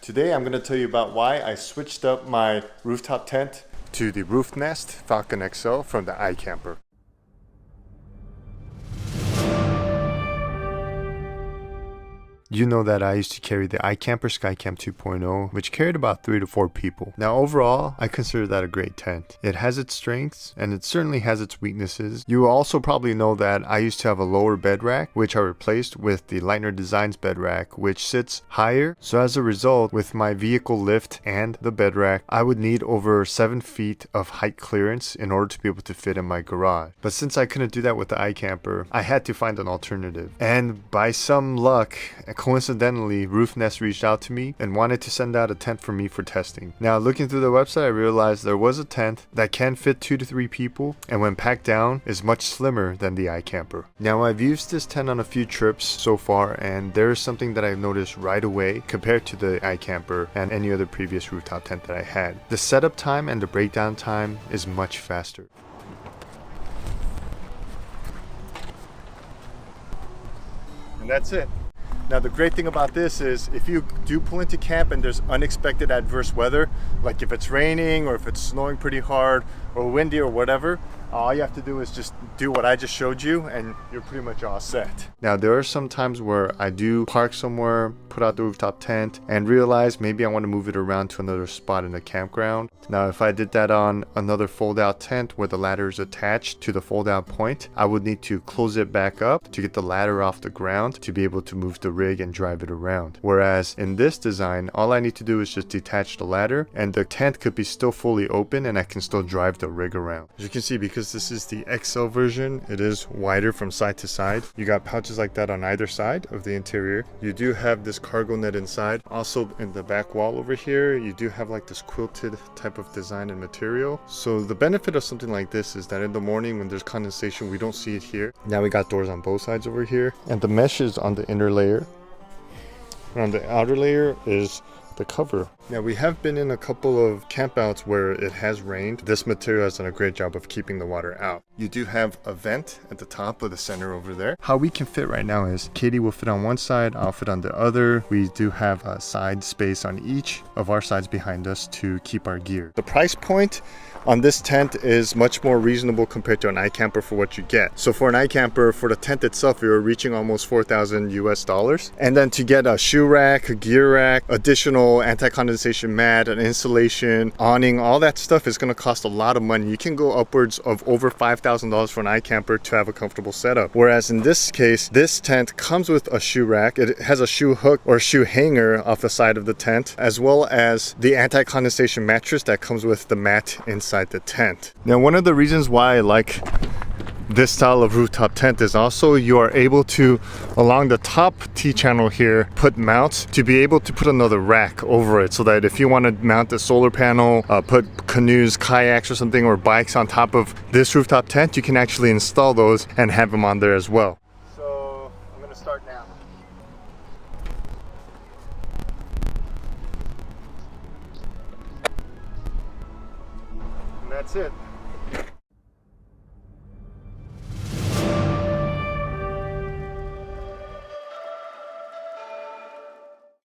Today I'm going to tell you about why I switched up my rooftop tent to the Roofnest Falcon XL from the iKamper. You know that I used to carry the iKamper Skycam 2.0, which carried about 3 to 4 people. Now overall, I consider that a great tent. It has its strengths, and it certainly has its weaknesses. You also probably know that I used to have a lower bed rack, which I replaced with the Lightner Designs bed rack, which sits higher. So as a result, with my vehicle lift and the bed rack, I would need over 7 feet of height clearance in order to be able to fit in my garage. But since I couldn't do that with the iKamper, I had to find an alternative. And by some luck, coincidentally, Roofnest reached out to me and wanted to send out a tent for me for testing. Now, looking through the website, I realized there was a tent that can fit 2 to 3 people, and when packed down, is much slimmer than the iKamper. Now, I've used this tent on a few trips so far, and there is something that I've noticed right away compared to the iKamper and any other previous rooftop tent that I had. The setup time and the breakdown time is much faster. And that's it. Now the great thing about this is if you do pull into camp and there's unexpected adverse weather, like if it's raining or if it's snowing pretty hard or windy or whatever, all you have to do is just do what I just showed you and you're pretty much all set. Now there are some times where I do park somewhere, put out the rooftop tent and realize maybe I want to move it around to another spot in the campground. Now if I did that on another fold out tent where the ladder is attached to the fold out point, I would need to close it back up to get the ladder off the ground to be able to move the rig and drive it around. Whereas in this design, all I need to do is just detach the ladder and the tent could be still fully open and I can still drive the rig around. As you can see, because this is the XL version, it is wider from side to side. You got pouches like that on either side of the interior. You do have this cargo net inside. Also in the back wall over here, you do have like this quilted type of design and material. So the benefit of something like this is that in the morning when there's condensation, we don't see it here. Now we got doors on both sides over here and the mesh is on the inner layer. And on the outer layer is the cover. Now we have been in a couple of campouts where it has rained. This material has done a great job of keeping the water out. You do have a vent at the top of the center over there. How we can fit right now is Katie will fit on one side, I'll fit on the other. We do have a side space on each of our sides behind us to keep our gear. The price point on this tent is much more reasonable compared to an iKamper for what you get. So for an iKamper, for the tent itself, you're reaching almost $4,000 US. And then to get a shoe rack, a gear rack, additional anti-condensation mat, an insulation, awning, all that stuff is going to cost a lot of money. You can go upwards of over $5,000 for an iKamper to have a comfortable setup. Whereas in this case, this tent comes with a shoe rack. It has a shoe hook or shoe hanger off the side of the tent, as well as the anti-condensation mattress that comes with the mat inside the tent. Now, one of the reasons why I like this style of rooftop tent is also you are able to, along the top T-channel here, put mounts to be able to put another rack over it so that if you want to mount a solar panel, put canoes, kayaks or something, or bikes on top of this rooftop tent, you can actually install those and have them on there as well. So I'm going to start now. And that's it.